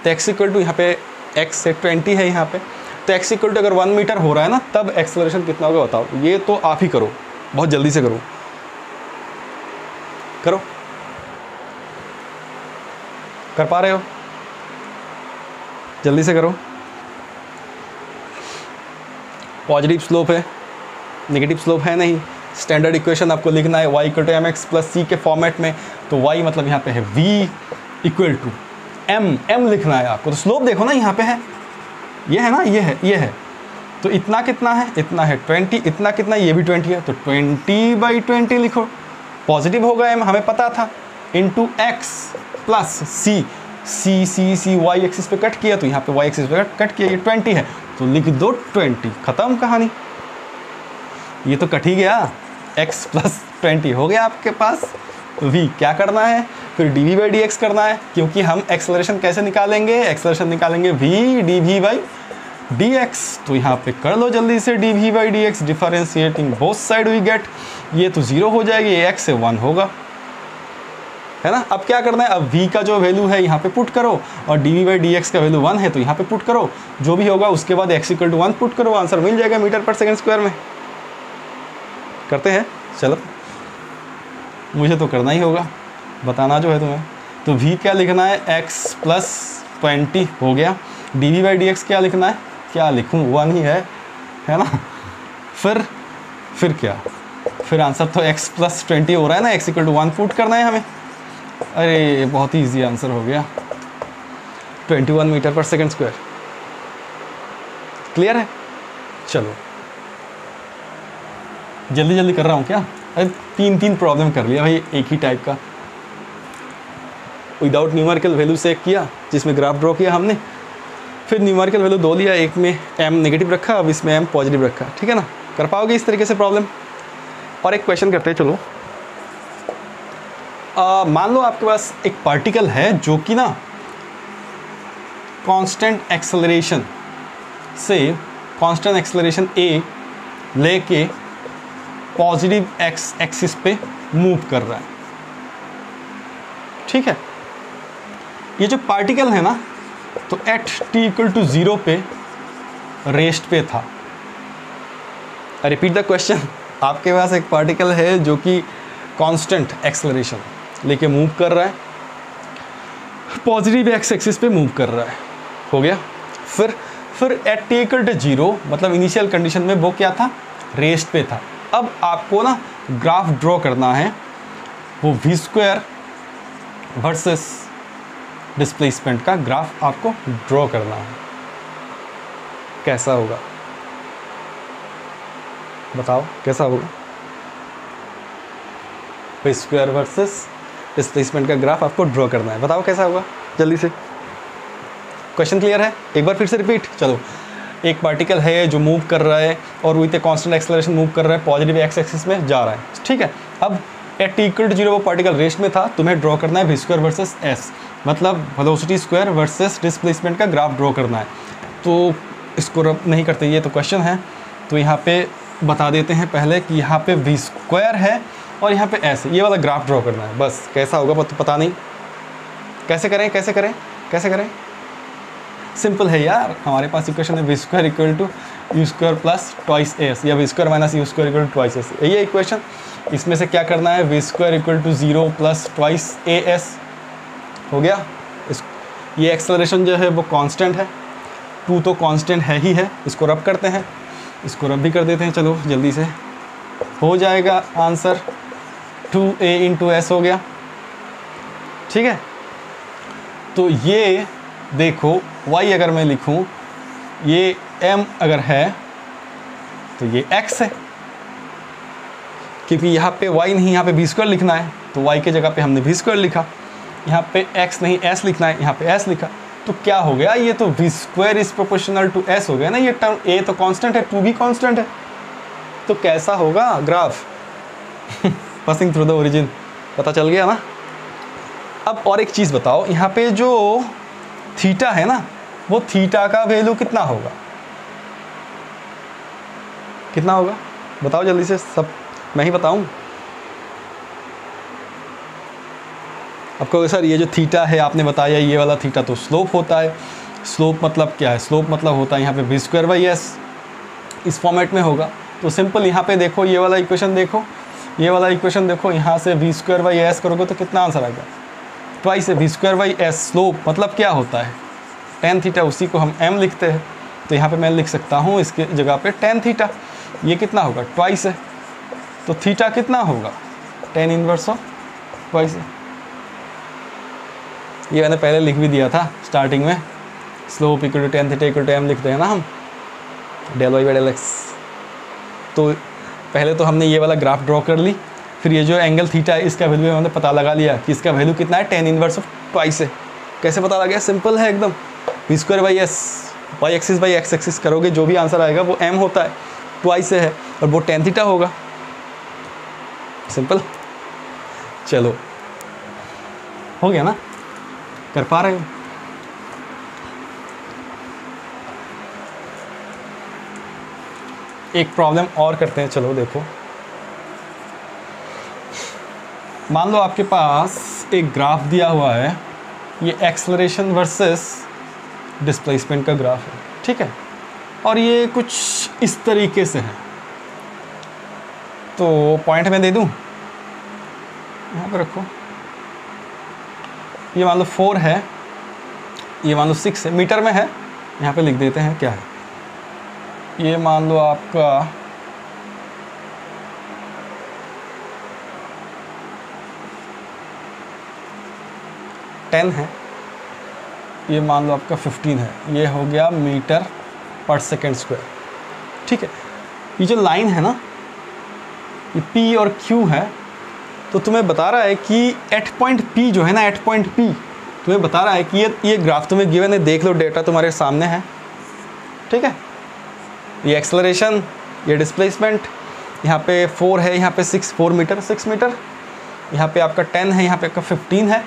तो x = यहाँ पे x से 20 है यहाँ पे, तो x = अगर 1 मीटर हो रहा है ना, तब एक्सेलरेशन कितना होगा बताओ। ये तो आप ही करो, बहुत जल्दी से करो, करो, कर पा रहे हो, जल्दी से करो। पॉजिटिव स्लोप है, नेगेटिव स्लोप है नहीं, स्टैंडर्ड इक्वेशन आपको लिखना है y = mx + c के फॉर्मेट में। तो y मतलब यहाँ पे है v = m लिखना है आपको। तो स्लोप देखो ना यहाँ पे है, ये है ना, ये है, तो इतना कितना है, इतना है 20, इतना कितना, ये भी 20 है, तो 20/20 लिखो, पॉजिटिव होगा m, हमें पता था, into x plus c y axis पे कट किया, तो यहाँ पे y एक्सिस पे कट किया, ये 20 है, तो लिख दो 20, ख़त्म कहानी। ये तो कट ही गया, x + 20 हो गया आपके पास। v क्या करना है, फिर dv/dx करना है, क्योंकि हम एक्सेलरेशन कैसे निकालेंगे, एक्सेलरेशन निकालेंगे v dv/dx। तो यहाँ पे कर लो जल्दी से dv/dx, differentiating both side we get, ये तो 0 हो जाएगी, ये x से 1 होगा, है ना। अब क्या करना है, अब v का जो वैल्यू है यहाँ पे पुट करो, और dv/dx का वैल्यू 1 है, तो यहाँ पे पुट करो, जो भी होगा उसके बाद x = 1 पुट करो, आंसर मिल जाएगा मीटर पर सेकेंड स्क्वायर में। करते हैं, चलो मुझे तो करना ही होगा, बताना जो है तुम्हें। तो v क्या लिखना है, x + 20 हो गया, dv/dx क्या लिखना है, क्या लिखूँ, 1 ही है ना। फिर क्या, फिर आंसर तो x + 20 हो रहा है ना, x = 1 पुट करना है हमें। अरे बहुत ही ईजी आंसर हो गया, 21 मीटर पर सेकेंड स्क्वायर। क्लियर है। चलो जल्दी जल्दी कर रहा हूँ क्या, अरे 3 प्रॉब्लम कर लिया भाई एक ही टाइप का। विदाउट न्यूमेरिकल वैल्यू से एक किया, जिसमें ग्राफ ड्रॉ किया हमने, फिर न्यूमेरिकल वैल्यू 2 लिया, एक में m नेगेटिव रखा, अब इसमें m पॉजिटिव रखा, ठीक है ना। कर पाओगे इस तरीके से प्रॉब्लम। और एक क्वेश्चन करते हैं, चलो मान लो आपके पास एक पार्टिकल है जो कि ना कांस्टेंट एक्सेलरेशन से कांस्टेंट एक्सेलरेशन a लेके पॉजिटिव एक्स एक्सिस पे मूव कर रहा है, ठीक है। ये जो पार्टिकल है ना, तो एट t=0 पे रेस्ट पे था। आई रिपीट द क्वेश्चन, आपके पास एक पार्टिकल है जो कि कांस्टेंट एक्सेलरेशन लेके मूव कर रहा है, पॉजिटिव एक्स एक्सिस पे मूव कर रहा है, हो गया। फिर एट t=0 मतलब इनिशियल कंडीशन में वो क्या था, रेस्ट पे था। अब आपको ना ग्राफ ड्रॉ करना है, वो v² वर्सेस डिस्प्लेसमेंट का ग्राफ आपको ड्रॉ करना है। कैसा होगा बताओ, कैसा होगा? v² वर्सेस डिस्प्लेसमेंट का ग्राफ आपको ड्रॉ करना है, बताओ कैसा होगा जल्दी से। क्वेश्चन क्लियर है? एक बार फिर से रिपीट। चलो, एक पार्टिकल है जो मूव कर रहा है और with a constant acceleration move कर रहा है, पॉजिटिव एक्स एक्सिस में जा रहा है, ठीक है। अब एट t=0 वो पार्टिकल रेस्ट में था, तुम्हें ड्रॉ करना है v² वर्सेस s, मतलब वेलोसिटी स्क्वायर वर्सेस डिस्प्लेसमेंट का ग्राफ ड्रॉ करना है। तो इसको रब नहीं करते, ये तो क्वेश्चन है, तो यहाँ पे बता देते हैं पहले कि यहाँ पे v² है और यहाँ पे s, ये वाला ग्राफ ड्रॉ करना है बस। कैसा होगा पता नहीं, कैसे करें कैसे करें कैसे करें? सिंपल है यार, हमारे पास इक्वेशन है v² = u² plus twice s या v² minus u² = twice s, यही है इक्वेशन। इसमें से क्या करना है, v² = 0 प्लस ट्वाइस as, हो गया। ये एक्सेलरेशन जो है वो कांस्टेंट है, 2 तो कांस्टेंट है ही है, इसको रब करते हैं, इसको रब भी कर देते हैं, चलो जल्दी से हो जाएगा आंसर 2a × s हो गया, ठीक है। तो ये देखो y अगर मैं लिखूं, ये m अगर है तो ये x है, क्योंकि यहाँ पे y नहीं, यहाँ पे v² लिखना है, तो y के जगह पे हमने v² लिखा। यहाँ पे x नहीं s लिखना है, यहाँ पे s लिखा। तो क्या हो गया, ये तो v² = s हो गया ना। ये टर्म a तो कांस्टेंट है, 2 भी कांस्टेंट है, तो कैसा होगा graph? Passing through the origin, पता चल गया ना। अब और एक चीज़ बताओ, यहाँ पे जो थीटा है ना, वो थीटा का वैल्यू कितना होगा? कितना होगा बताओ जल्दी से, सब मैं ही बताऊं? आपको सर ये जो थीटा है आपने बताया, ये वाला थीटा तो स्लोप होता है। स्लोप मतलब क्या है? स्लोप मतलब होता है यहाँ पे v²/s, इस फॉर्मेट में होगा। तो सिंपल यहाँ पे देखो, ये वाला इक्वेशन देखो, ये वाला इक्वेशन देखो, यहाँ से v²/s करोगे तो कितना आंसर आएगा? ट्वाइस है v²/s। स्लोप मतलब क्या होता है? tan थीटा, उसी को हम m लिखते हैं, तो यहाँ पे मैं लिख सकता हूँ इसके जगह पे tan थीटा। ये कितना होगा? ट्वाइस है, तो थीटा कितना होगा? tan इनवर्स ऑफ ट्वाइस है। ये मैंने पहले लिख भी दिया था स्टार्टिंग में, स्लोप = tan थीटा = m लिखते हैं ना हम, del y/del x। तो पहले तो हमने ये वाला ग्राफ ड्रॉ कर ली, फिर ये जो एंगल थीटा है इसका वैल्यू हमने पता लगा लिया कि इसका वैल्यू कितना है, tan इनवर्स ऑफ ट्वाइस है। कैसे पता लगा? सिंपल है एकदम, v²/s, y axis by x axis करोगे, जो भी आंसर आएगा वो m होता है, ट्वाइस है और वो tan थीटा होगा। सिंपल, चलो हो गया ना, कर पा रहे हो? एक प्रॉब्लम और करते हैं, चलो देखो। मान लो आपके पास एक ग्राफ दिया हुआ है, ये एक्सेलरेशन वर्सेस डिस्प्लेसमेंट का ग्राफ है, ठीक है, और ये कुछ इस तरीके से है। तो पॉइंट मैं दे दूं, यहाँ पे रखो, ये मान लो 4 है, ये मान लो 6 है, मीटर में है, यहाँ पे लिख देते हैं क्या है। ये मान लो आपका 10 है, ये मान लो आपका 15 है, ये हो गया मीटर पर सेकेंड स्क्वायर, ठीक है। ये जो लाइन है ना, ये P और Q है, तो तुम्हें बता रहा है कि एट पॉइंट P जो है ना, एट पॉइंट P तुम्हें बता रहा है कि ये ग्राफ तुम्हें गिवन है, देख लो, डेटा तुम्हारे सामने है, ठीक है। ये एक्सेलरेशन, ये डिस्प्लेसमेंट, यहाँ पे 4 है, यहाँ पे 4 मीटर, 6 मीटर, यहाँ पे आपका 10 है, यहाँ पे आपका 15 है,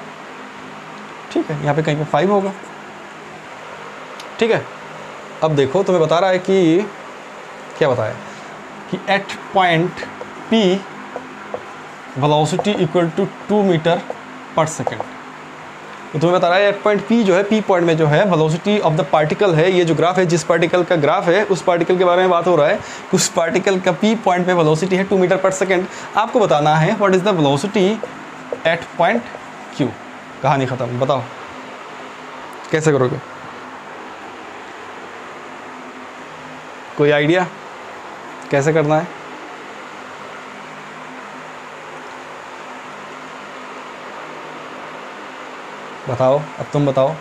ठीक है, यहाँ पे कहीं पे 5 होगा, ठीक है। अब देखो तुम्हें बता रहा है कि क्या बताया कि at point P velocity equal to 2 metre पर सेकेंड। तो तुम्हें बता रहा है एट पॉइंट P जो है, P पॉइंट में जो है वेलोसिटी ऑफ द पार्टिकल है, ये जो ग्राफ है, जिस पार्टिकल का ग्राफ है उस पार्टिकल के बारे में बात हो रहा है, उस पार्टिकल का P पॉइंट में वेलोसिटी है 2 मीटर पर सेकेंड। आपको बताना है what is the velocity at point Q। कहानी ख़त्म। बताओ कैसे करोगे? कोई आइडिया कैसे करना है? बताओ, अब तुम बताओ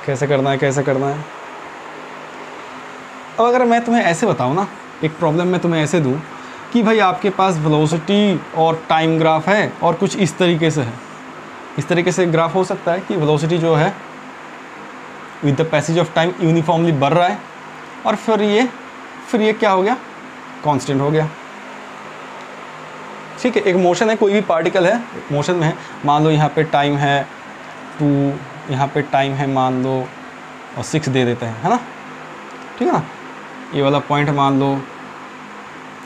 कैसे करना है, कैसे करना है। अब अगर मैं तुम्हें ऐसे बताऊं ना, एक प्रॉब्लम मैं तुम्हें ऐसे दूं कि भाई आपके पास वेलोसिटी और टाइम ग्राफ है और कुछ इस तरीके से है, इस तरीके से ग्राफ हो सकता है कि वेलोसिटी जो है with the passage of time uniformly बढ़ रहा है और फिर ये क्या हो गया, कांस्टेंट हो गया, ठीक है। एक मोशन है, कोई भी पार्टिकल है मोशन में है, मान लो यहाँ पे टाइम है 2, यहाँ पे टाइम है मान लो और 6 दे देते हैं, है ना, ठीक है ना। ये वाला पॉइंट मान लो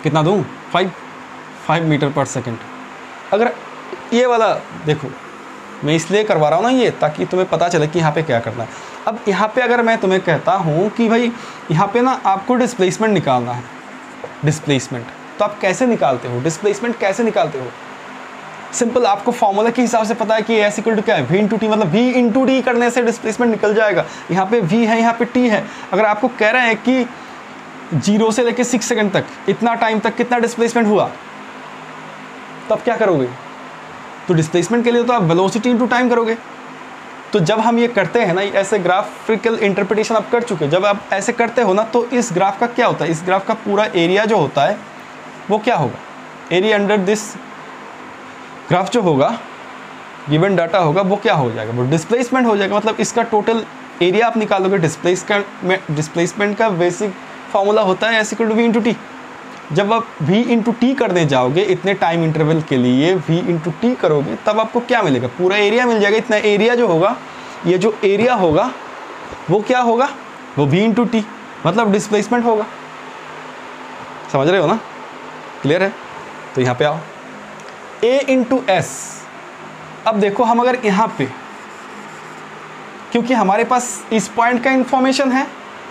कितना दूँ, 5 मीटर पर सेकेंड। अगर ये वाला देखो, मैं इसलिए करवा रहा हूँ ना ये, ताकि तुम्हें पता चले कि यहाँ पे क्या करना है। अब यहाँ पे अगर मैं तुम्हें कहता हूँ कि भाई यहाँ पे ना आपको डिस्प्लेसमेंट निकालना है, डिस्प्लेसमेंट, तो आप कैसे निकालते हो डिस्प्लेसमेंट, कैसे निकालते हो? सिंपल, आपको फॉर्मूला के हिसाब से पता है कि एस इक्वल टू क्या है, v इंटू टी, मतलब v इंटू टी करने से डिस्प्लेसमेंट निकल जाएगा। यहाँ पे v है, यहाँ पे t है। अगर आपको कह रहे हैं कि 0 से लेके 6 सेकंड तक, इतना टाइम तक कितना डिस्प्लेसमेंट हुआ, तब क्या करोगे? तो डिस्प्लेसमेंट के लिए तो आप वेलोसिटी इंटू टाइम करोगे। तो जब हम ये करते हैं ना, ऐसे ग्राफिकल इंटरप्रिटेशन आप कर चुके, जब आप ऐसे करते हो ना, तो इस ग्राफ का क्या होता है, इस ग्राफ का पूरा एरिया जो होता है वो क्या होगा, एरिया अंडर दिस ग्राफ जो होगा, गिवन डाटा होगा, वो क्या हो जाएगा, वो डिस्प्लेसमेंट हो जाएगा। मतलब इसका टोटल एरिया आप निकालोगे। डिस्प्लेसमेंट का बेसिक फार्मूला होता है s equal to v into t. जब आप v इंटू टी करने जाओगे इतने टाइम इंटरवल के लिए, v इंटू टी करोगे, तब आपको क्या मिलेगा, पूरा एरिया मिल जाएगा। इतना एरिया जो होगा, ये जो एरिया होगा वो क्या होगा, वो v इंटू टी, मतलब डिस्प्लेसमेंट होगा। समझ रहे हो ना, क्लियर है? तो यहाँ पे आओ, a इंटू एस। अब देखो हम अगर यहाँ पे, क्योंकि हमारे पास इस पॉइंट का इंफॉर्मेशन है,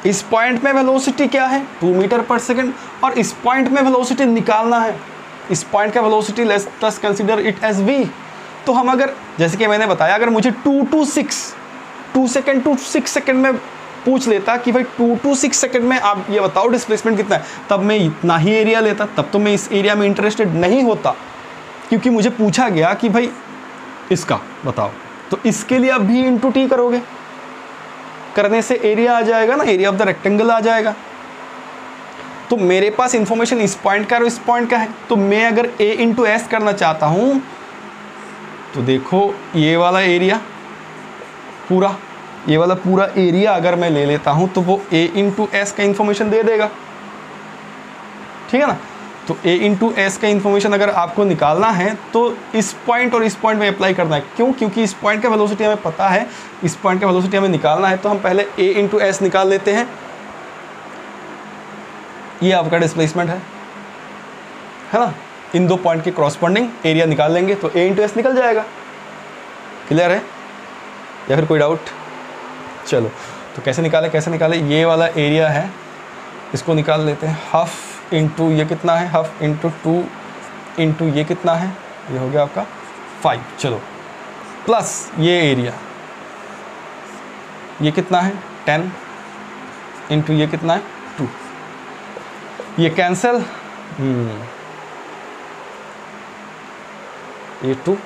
इस पॉइंट में वेलोसिटी क्या है 2 मीटर पर सेकंड, और इस पॉइंट में वेलोसिटी निकालना है, इस पॉइंट का velocity let's consider it as v। तो हम अगर, जैसे कि मैंने बताया, अगर मुझे 2 सेकंड टू 6 सेकंड में पूछ लेता कि भाई 2 to 6 सेकंड में आप ये बताओ डिस्प्लेसमेंट कितना है, तब मैं इतना ही एरिया लेता। तब तो मैं इस एरिया में इंटरेस्टेड नहीं होता, क्योंकि मुझे पूछा गया कि भाई इसका बताओ। तो इसके लिए आप v इंटू टी करोगे, करने से एरिया आ जाएगा ना, एरिया ऑफ द रेक्टेंगल आ जाएगा। तो मेरे पास इंफॉर्मेशन इस पॉइंट का और इस पॉइंट का है। तो मैं अगर a इंटू एस करना चाहता हूँ, तो देखो ये वाला एरिया पूरा, ये वाला पूरा एरिया अगर मैं ले लेता हूँ, तो वो a इंटू एस का इंफॉर्मेशन दे देगा, ठीक है ना। तो a इंटू एस का इंफॉर्मेशन अगर आपको निकालना है तो इस पॉइंट और इस पॉइंट में अप्लाई करना है। क्यों? क्योंकि इस पॉइंट का वेलोसिटी हमें पता है, इस पॉइंट का वेलोसिटी हमें निकालना है। तो हम पहले a इंटू एस निकाल लेते हैं, ये आपका डिस्प्लेसमेंट है ना। इन दो पॉइंट के क्रॉसपॉन्डिंग एरिया निकाल लेंगे तो a इंटू एस निकल जाएगा। क्लियर है या फिर कोई डाउट? चलो, तो कैसे निकाले, ये वाला एरिया है, इसको निकाल लेते हैं। हाफ इंटू ये कितना है, हाफ इंटू 2 इंटू ये कितना है, ये हो गया आपका 5। चलो, प्लस ये एरिया, ये कितना है 10 इंटू ये कितना है 2, ये कैंसिल, ये 2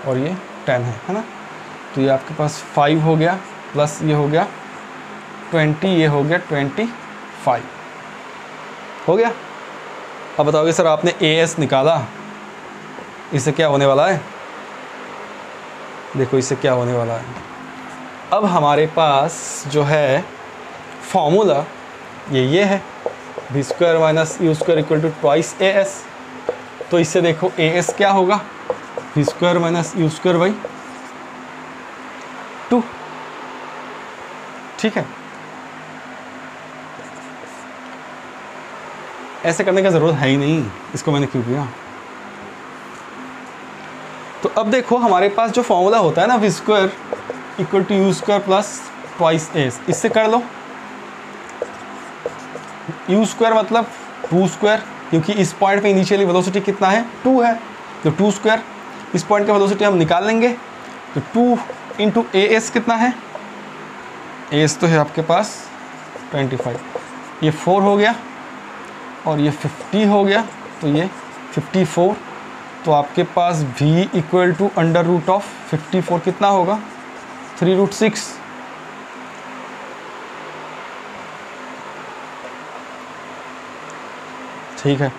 और ये 10 है ना। तो ये आपके पास 5 हो गया, प्लस ये हो गया 20, ये हो गया 25 हो गया। अब बताओगे सर आपने AS निकाला, इससे क्या होने वाला है? देखो इससे क्या होने वाला है। अब हमारे पास जो है फॉर्मूला ये है, v square minus u square equal to twice a s. तो इससे देखो ए एस क्या होगा, v square minus u square by 2। ठीक है, ऐसे करने का ज़रूरत है ही नहीं, इसको मैंने क्यों किया। तो अब देखो हमारे पास जो फॉर्मूला होता है ना, v square equal to u square plus twice s, इससे कर लो। यू स्क्वायर मतलब 2 स्क्वायर, क्योंकि इस पॉइंट पे इनिशियली वेलोसिटी कितना है 2 है, तो 2 स्क्वायर। इस पॉइंट का वेलोसिटी हम निकाल लेंगे, तो 2 इंटू ए एस कितना है, ए एस तो है आपके पास 25, ये 4 हो गया और ये 50 हो गया, तो ये 54। तो आपके पास v इक्वल टू अंडर रूट ऑफ 54 कितना होगा 3√6। ठीक है,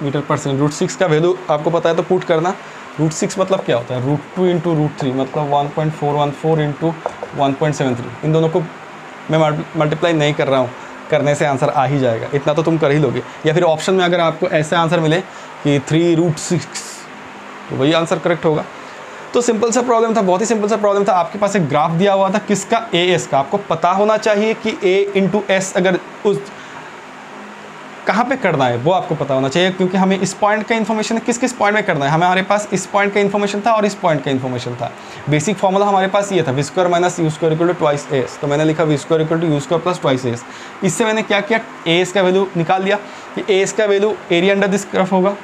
मीटर पर सेकेंड। √6 का वैल्यू आपको पता है तो पुट करना। √6 मतलब क्या होता है, √2 इंटू √3 मतलब 1.414 इंटू 1.73। इन दोनों को मैं मल्टीप्लाई नहीं कर रहा हूँ, करने से आंसर आ ही जाएगा, इतना तो तुम कर ही लोगे। या फिर ऑप्शन में अगर आपको ऐसा आंसर मिले कि 3√6, तो वही आंसर करेक्ट होगा। तो सिंपल सा प्रॉब्लम था, बहुत ही सिंपल सा प्रॉब्लम था। आपके पास एक ग्राफ दिया हुआ था किसका, ए एस का। आपको पता होना चाहिए कि ए इंटू एस अगर उस कहाँ पे करना है वो आपको पता होना चाहिए, क्योंकि हमें इस पॉइंट का इन्फॉर्मेशन किस किस पॉइंट में करना है। हमारे पास इस पॉइंट का इन्फॉर्मेशन था और इस पॉइंट का इन्फॉर्मेशन था। बेसिक फॉर्मूला हमारे पास ये था, v square minus u square equal to twice s. तो मैंने लिखा v square equal to u square plus twice s. इससे मैंने क्या किया, ए एस का वैल्यू निकाल लिया कि ए एस का value area under this graph होगा।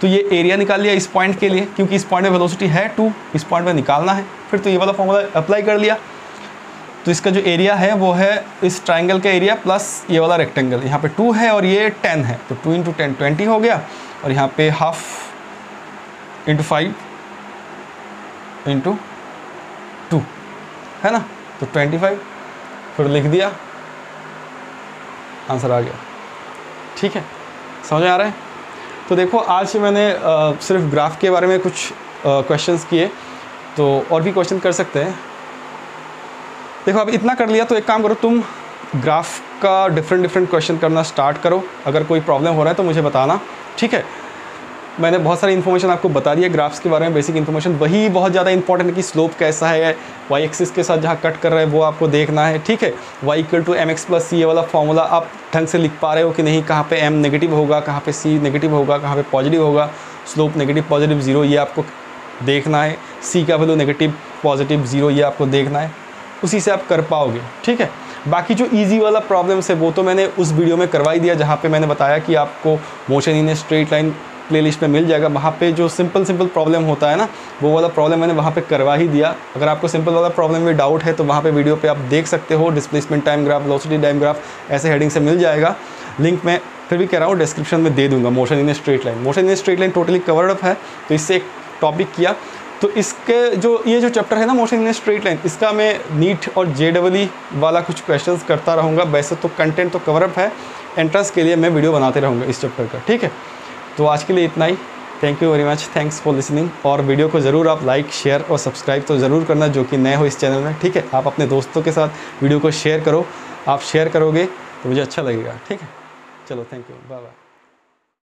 तो ये एरिया निकाल लिया इस पॉइंट के लिए, क्योंकि इस पॉइंट में वेलोसिटी है 2, इस पॉइंट में निकालना है। फिर तो ये वाला फॉर्मूला अप्लाई कर लिया। तो इसका जो एरिया है वो है इस ट्राइंगल का एरिया प्लस ये वाला रेक्टेंगल। यहाँ पे 2 है और ये 10 है, तो 2 इंटू 10 20 हो गया। और यहाँ पे हाफ इंटू 5 इंटू 2 है ना, तो 25। फिर लिख दिया, आंसर आ गया। ठीक है, समझ में आ रहा है। तो देखो आज मैंने सिर्फ ग्राफ के बारे में कुछ क्वेश्चंस किए, तो और भी क्वेश्चन कर सकते हैं। देखो अब इतना कर लिया, तो एक काम करो, तुम ग्राफ का डिफरेंट क्वेश्चन करना स्टार्ट करो। अगर कोई प्रॉब्लम हो रहा है तो मुझे बताना, ठीक है। मैंने बहुत सारी इन्फॉर्मेशन आपको बता दी है ग्राफ्स के बारे में, बेसिक इन्फॉर्मेशन। वही बहुत ज़्यादा इंपॉर्टेंट है कि स्लोप कैसा है, वाई एक्सिस के साथ जहाँ कट कर रहा है वो आपको देखना है, ठीक है। Y equal to mx plus C, ये वाला फॉर्मूला आप ढंग से लिख पा रहे हो कि नहीं, कहाँ पे m नेगेटिव होगा, कहाँ पे c नेगेटिव होगा, कहाँ पे पॉजिटिव होगा, स्लोप नेगेटिव पॉजिटिव 0 ये आपको देखना है, c का वैल्यू नेगेटिव पॉजिटिव 0 ये आपको देखना है, उसी से आप कर पाओगे, ठीक है। बाकी जो इजी वाला प्रॉब्लम्स है वो तो मैंने उस वीडियो में करवा ही दिया, जहाँ पे मैंने बताया कि आपको motion in a straight line playlist में मिल जाएगा। वहाँ पे जो सिंपल प्रॉब्लम होता है ना, वो वाला प्रॉब्लम मैंने वहाँ पे करवा ही दिया। अगर आपको सिंपल वाला प्रॉब्लम में डाउट है तो वहाँ पे वीडियो पे आप देख सकते हो। Displacement time graph, velocity time graph, ऐसे हेडिंग से मिल जाएगा। लिंक मैं फिर भी कह रहा हूँ डिस्क्रिप्शन में दे दूँगा। Motion in a straight line, motion in a straight line totally covered up है, तो इससे एक टॉपिक किया। तो इसके ये जो चैप्टर है ना motion in a straight line, इसका मैं नीट और JEE वाला कुछ क्वेश्चंस करता रहूँगा। वैसे तो कंटेंट तो कवर अप है, एंट्रेंस के लिए मैं वीडियो बनाते रहूँगा इस चैप्टर का, ठीक है। तो आज के लिए इतना ही। Thank you very much, thanks for listening. और वीडियो को ज़रूर आप लाइक, शेयर और सब्सक्राइब तो ज़रूर करना, जो कि नए हो इस चैनल में, ठीक है। आप अपने दोस्तों के साथ वीडियो को शेयर करो, आप शेयर करोगे तो मुझे अच्छा लगेगा, ठीक है। चलो, थैंक यू, बाय बाय।